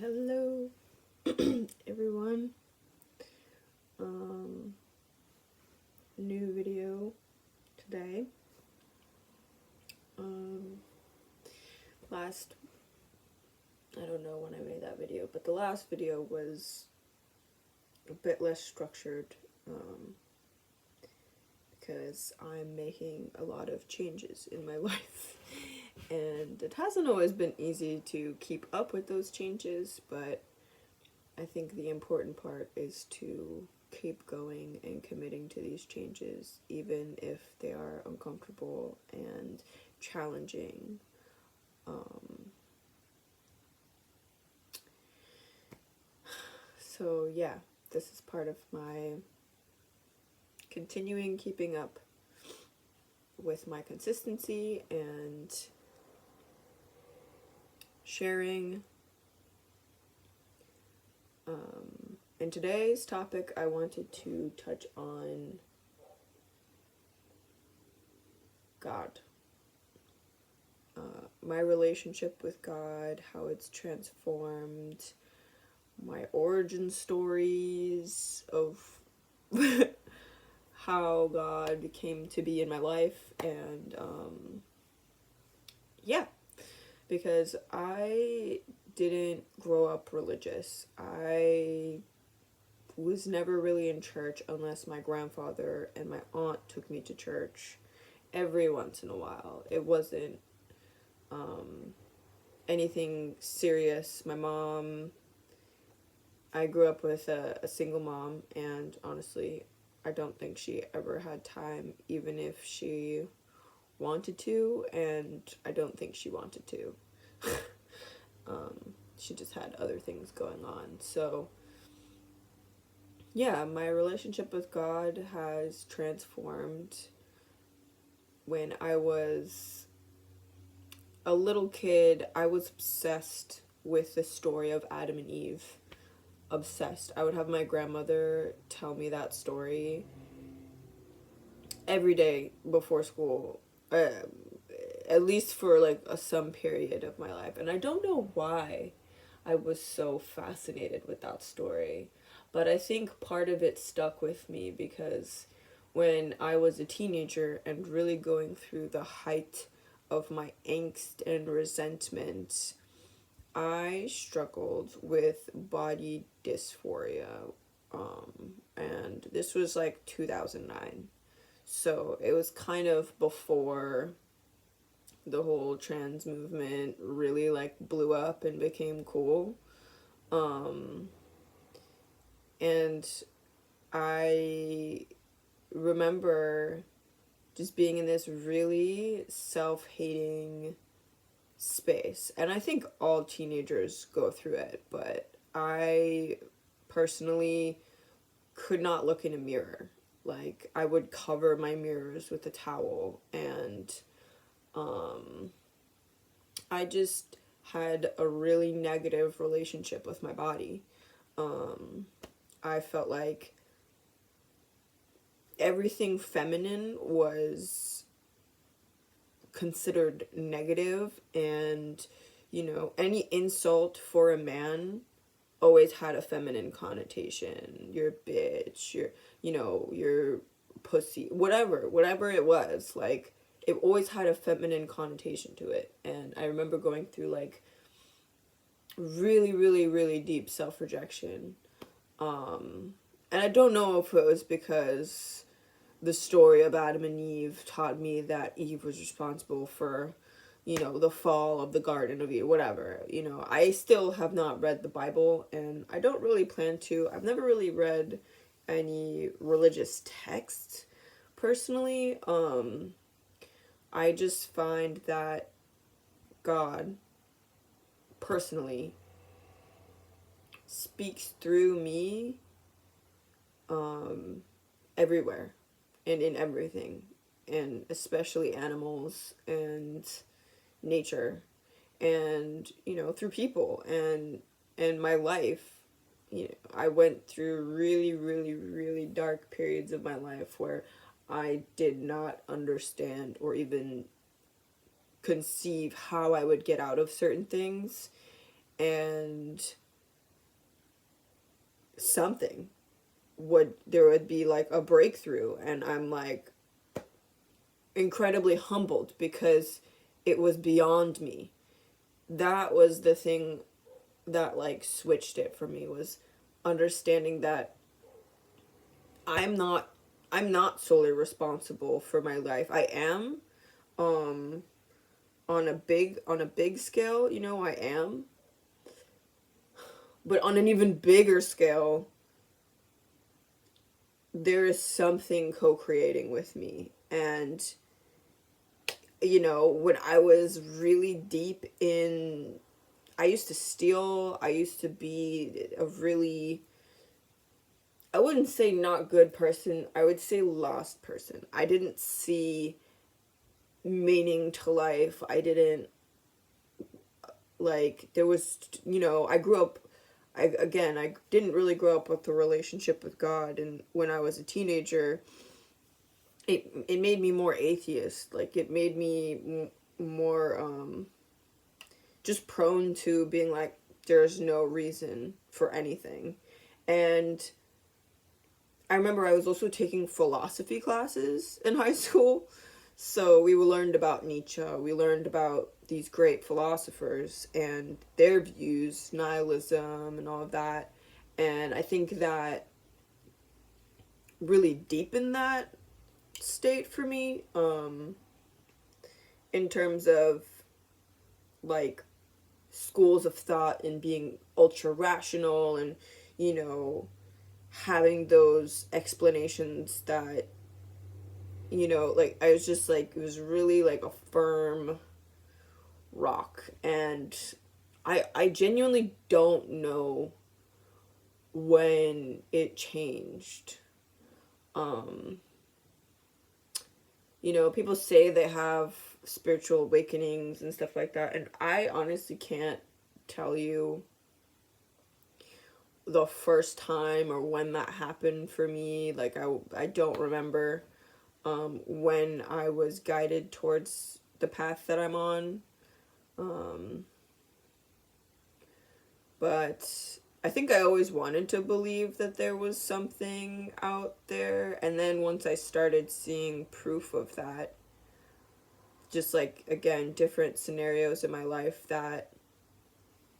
Hello, everyone. New video today. Um, last, I don't know when I made that video, but the last video was a bit less structured because I'm making a lot of changes in my life. And it hasn't always been easy to keep up with those changes, but I think the important part is to keep going and committing to these changes, even if they are uncomfortable and challenging. So, yeah, this is part of my continuing keeping up with my consistency and sharing. In today's topic, I wanted to touch on God. My relationship with God, how it's transformed, my origin stories of how God came to be in my life, and yeah, because I didn't grow up religious. I was never really in church unless my grandfather and my aunt took me to church every once in a while. It wasn't anything serious. My mom, I grew up with a single mom, and honestly, I don't think she ever had time, even if she wanted to, and I don't think she wanted to. She just had other things going on. So, yeah, my relationship with God has transformed. When I was a little kid, I was obsessed with the story of Adam and Eve. Obsessed. I would have my grandmother tell me that story every day before school, at least for like some period of my life. And I don't know why I was so fascinated with that story, but I think part of it stuck with me because when I was a teenager and really going through the height of my angst and resentment, I struggled with body dysphoria. And this was like 2009. So it was kind of before the whole trans movement really like blew up and became cool. And I remember just being in this really self-hating space. And I think all teenagers go through it, but I personally could not look in a mirror. Like, I would cover my mirrors with a towel, and I just had a really negative relationship with my body. I felt like everything feminine was considered negative, and any insult for a man always had a feminine connotation. You're a bitch, you're pussy, whatever it was. Like, it always had a feminine connotation to it. And I remember going through like really, really, really deep self-rejection. And I don't know if it was because the story of Adam and Eve taught me that Eve was responsible for, the fall of the Garden of Eden, whatever. I still have not read the Bible, and I don't really plan to. I've never really read any religious texts personally. I just find that God personally speaks through me everywhere and in everything, and especially animals and nature, and through people and my life. I went through really, really, really dark periods of my life where I did not understand or even conceive how I would get out of certain things. And something there would be like a breakthrough, and I'm like incredibly humbled because it was beyond me. That was the thing that like switched it for me, was understanding that I'm not I'm not solely responsible for my life. I am, um on a big scale, I am, but on an even bigger scale, there is something co-creating with me. And when I was really deep in, I used to steal, I used to be a really, I wouldn't say not good person, I would say lost person. I didn't see meaning to life. I didn't, like, there was, I grew up, I didn't really grow up with a relationship with God. And when I was a teenager, it made me more atheist. Like, it made me more, just prone to being like, there's no reason for anything. And I remember I was also taking philosophy classes in high school. So we learned about Nietzsche, we learned about these great philosophers and their views, nihilism and all of that. And I think that really deepened that state for me, in terms of like schools of thought and being ultra rational and, you know, having those explanations that, like, I was just like, it was really like a firm rock. And I genuinely don't know when it changed. Um, People say they have spiritual awakenings and stuff like that, and I honestly can't tell you the first time or when that happened for me. Like, I don't remember when I was guided towards the path that I'm on. Um, but I think I always wanted to believe that there was something out there. And then once I started seeing proof of that, just like, again, different scenarios in my life that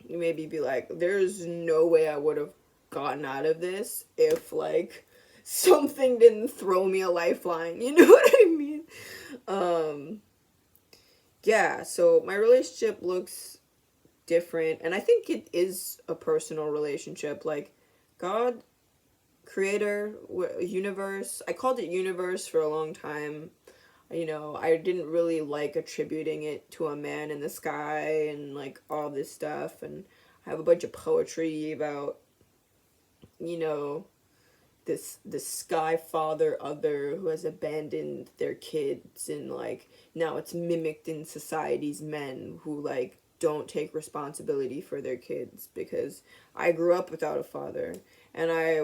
you maybe be like, there's no way I would have gotten out of this if, like, something didn't throw me a lifeline. You know what I mean? Um, yeah, so my relationship looks different, and I think it is a personal relationship. Like, God, creator, universe, I called it universe for a long time. I didn't really like attributing it to a man in the sky and like all this stuff. And I have a bunch of poetry about, you know this sky father other who has abandoned their kids, and like now it's mimicked in society's men who like don't take responsibility for their kids. Because I grew up without a father, and I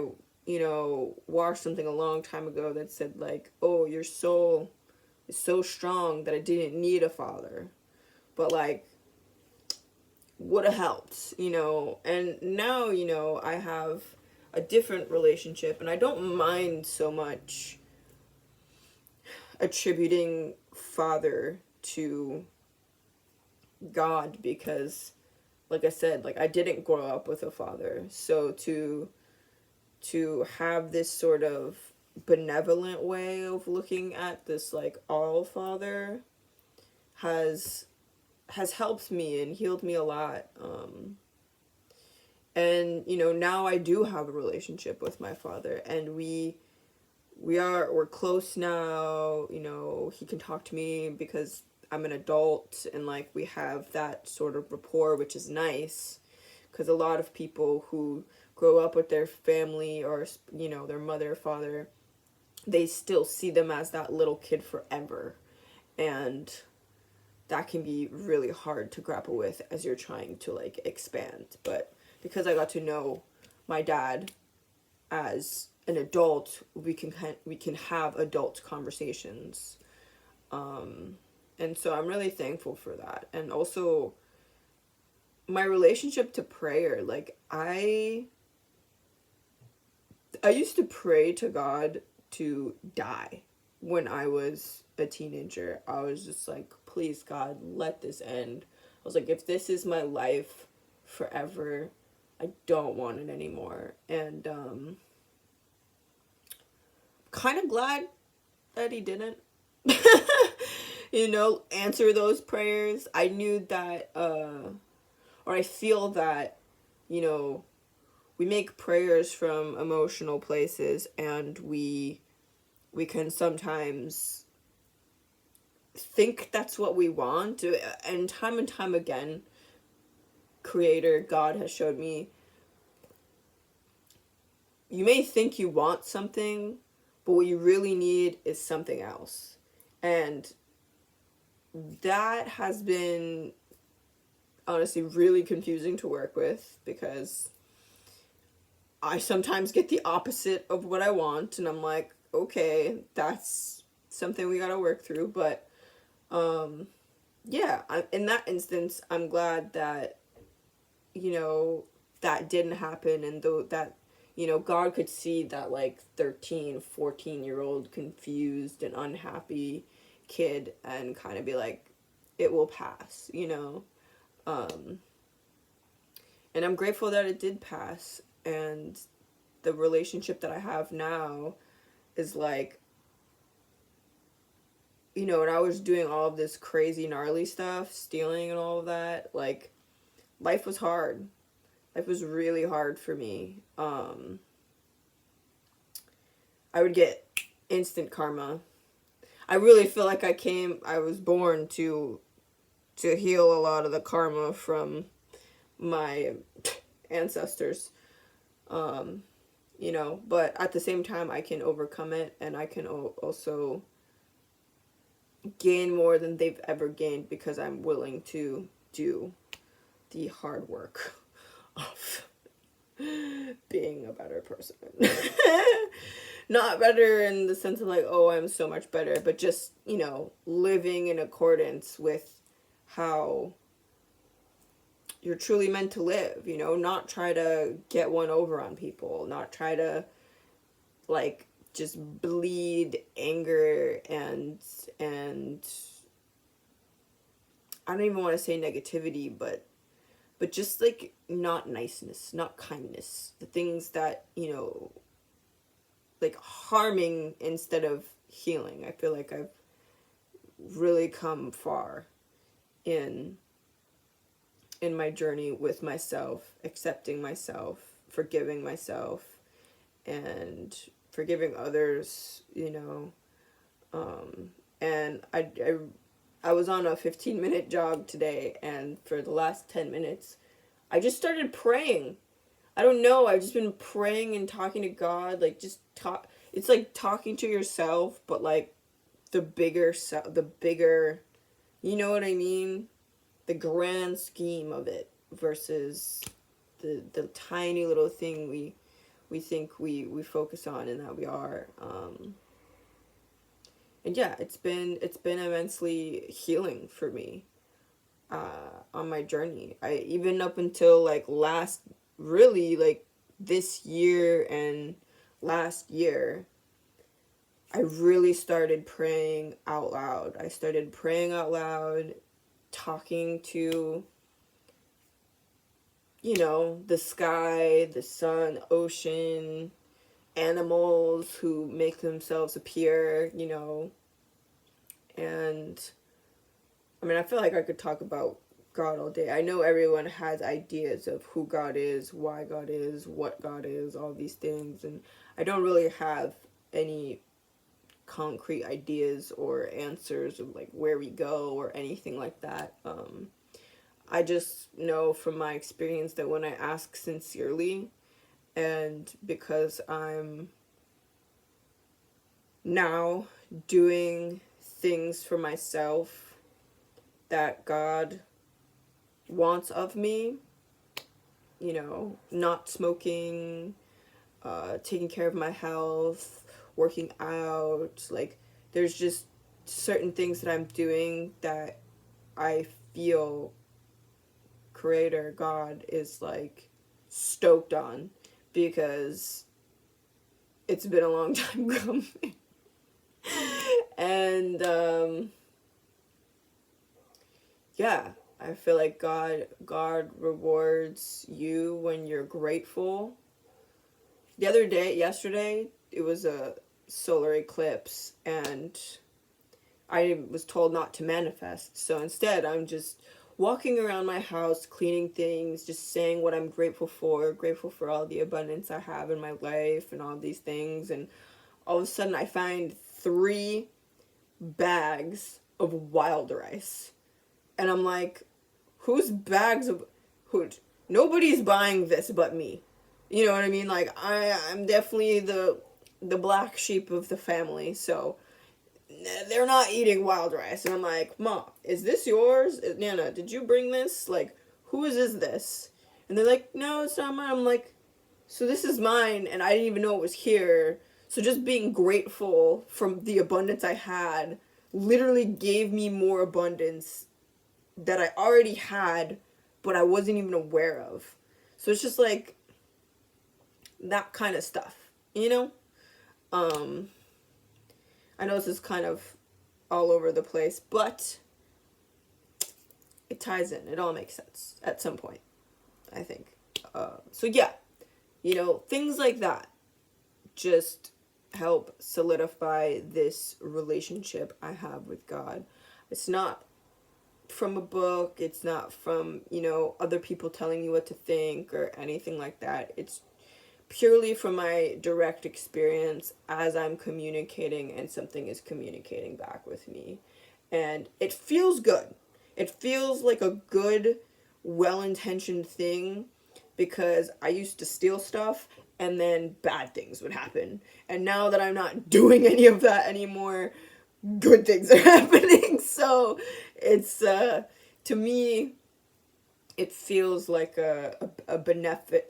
watched something a long time ago that said like, oh, your soul is so strong that I didn't need a father, but like would have helped, and now I have a different relationship, and I don't mind so much attributing father to God, because like I said, like, I didn't grow up with a father. So to have this sort of benevolent way of looking at this like all father has helped me and healed me a lot. And now I do have a relationship with my father, and we're close now. He can talk to me because I'm an adult, and like we have that sort of rapport, which is nice. Because a lot of people who grow up with their family, or their mother or father, they still see them as that little kid forever, and that can be really hard to grapple with as you're trying to like expand. But because I got to know my dad as an adult, we can have adult conversations, and so I'm really thankful for that. And also my relationship to prayer, like, I used to pray to God to die when I was a teenager. I was just like, please, God, let this end. I was like, if this is my life forever, I don't want it anymore. And kind of glad that he didn't. Answer those prayers. I knew that, or I feel that, you know, we make prayers from emotional places, and we can sometimes think that's what we want. And time again, Creator God has showed me, you may think you want something, but what you really need is something else. And that has been honestly really confusing to work with, because I sometimes get the opposite of what I want, and I'm like, okay, that's something we gotta work through. But yeah, in that instance, I'm glad that, that didn't happen, and though that, God could see that, like, 13, 14-year-old confused and unhappy kid, and kind of be like, it will pass, and I'm grateful that it did pass. And the relationship that I have now is like, when I was doing all of this crazy gnarly stuff, stealing and all of that, like, life was hard. Life was really hard for me. I would get instant karma. I really feel like I was born to heal a lot of the karma from my ancestors. But at the same time, I can overcome it, and I can also gain more than they've ever gained, because I'm willing to do the hard work of being a better person. Not better in the sense of like, oh, I'm so much better, but just, living in accordance with how you're truly meant to live, not try to get one over on people, not try to, like, just bleed anger and I don't even want to say negativity, but just, like, not niceness, not kindness, the things that, like, harming instead of healing. I feel like I've really come far in my journey with myself, accepting myself, forgiving myself, and forgiving others, and I was on a 15-minute jog today, and for the last 10 minutes, I just started praying. I don't know, I've just been praying and talking to God, like, just talk. It's like talking to yourself, but, like, the bigger, you know what I mean? The grand scheme of it versus the tiny little thing we think we focus on, and that we are. And yeah, it's been immensely healing for me on my journey. I even up until like this year and last year, I really started praying out loud. I started praying out loud, talking to, the sky, the sun, ocean, animals who make themselves appear, and I mean, I feel like I could talk about God all day. I know everyone has ideas of who God is, why God is, what God is, all these things, and I don't really have any concrete ideas or answers of like where we go or anything like that. I just know from my experience that when I ask sincerely, and because I'm now doing things for myself that God wants of me, not smoking, taking care of my health, working out, like, there's just certain things that I'm doing that I feel Creator God is like stoked on, because it's been a long time coming. And yeah, I feel like God rewards you when you're grateful. Yesterday, it was a solar eclipse, and I was told not to manifest. So instead, I'm just walking around my house, cleaning things, just saying what I'm grateful for all the abundance I have in my life and all these things. And all of a sudden, I find 3 bags of wild rice. And I'm like, whose bags of who? Nobody's buying this but me. You know what I mean? Like I'm definitely the black sheep of the family, so they're not eating wild rice. And I'm like, Mom, is this yours? Nana, did you bring this? Like, whose is this? And they're like, no, it's not mine. I'm like, so this is mine, and I didn't even know it was here. So just being grateful from the abundance I had literally gave me more abundance that I already had, but I wasn't even aware of. So it's just like that kind of stuff, you know? Um, I know this is kind of all over the place, but it ties in. It all makes sense at some point, I think. So yeah, things like that just help solidify this relationship I have with God. It's not from a book, it's not from, other people telling you what to think or anything like that. It's purely from my direct experience as I'm communicating and something is communicating back with me. And it feels good. It feels like a good, well-intentioned thing, because I used to steal stuff and then bad things would happen. And now that I'm not doing any of that anymore, good things are happening. So it's to me, it feels like a benefic,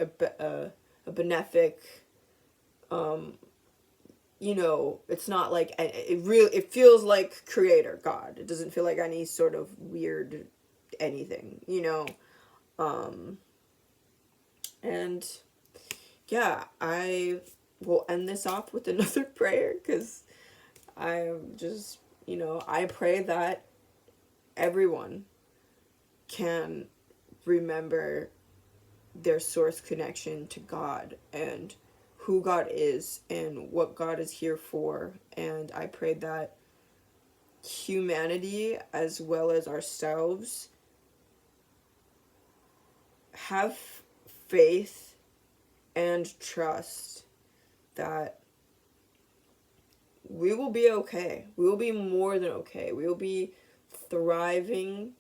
it's not like it feels like creator God. It doesn't feel like any sort of weird anything, and yeah, I will end this off with another prayer, because I'm just, I pray that everyone can remember their source connection to God and who God is and what God is here for. And I pray that humanity, as well as ourselves, have faith and trust that we will be okay. We will be more than okay. We will be thriving.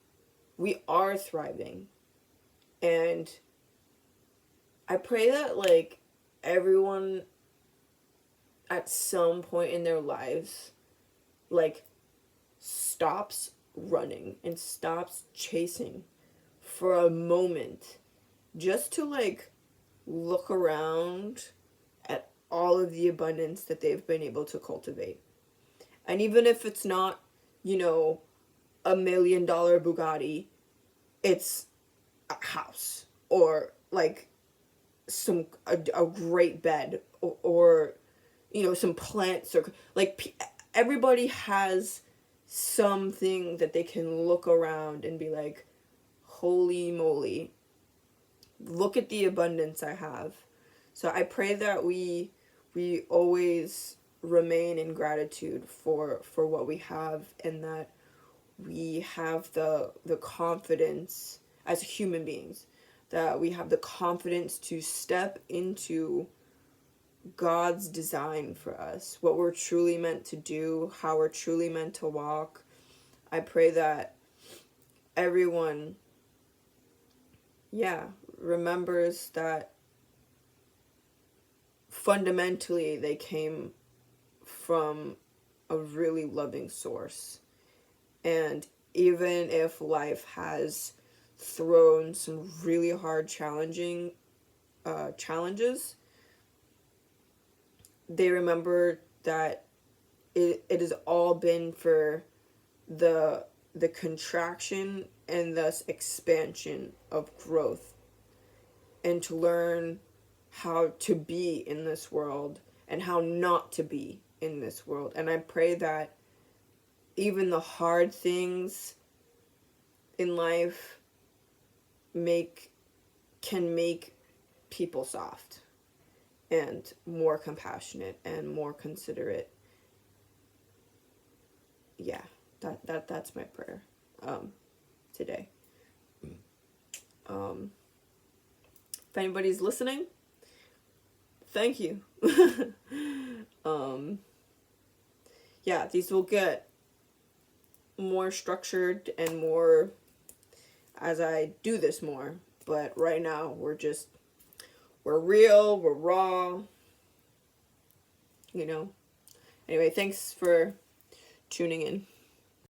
We are thriving. And I pray that, like, everyone at some point in their lives, like, stops running and stops chasing for a moment, just to, like, look around at all of the abundance that they've been able to cultivate. And even if it's not, $1 million Bugatti, it's a house, or like a great bed, or some plants, or like everybody has something that they can look around and be like, holy moly, look at the abundance I have. So I pray that we always remain in gratitude for what we have, and that we have the confidence as human beings, that we have the confidence to step into God's design for us, what we're truly meant to do, how we're truly meant to walk. I pray that everyone, remembers that fundamentally they came from a really loving source. And even if life has thrown some really hard challenges, they remember that it has all been for the contraction and thus expansion of growth, and to learn how to be in this world and how not to be in this world. And I pray that even the hard things in life can make people soft and more compassionate and more considerate. Yeah, that's my prayer today. If anybody's listening, thank you. Yeah, these will get more structured and more as I do this more. But right now, we're real, we're raw, you know. Anyway, thanks for tuning in.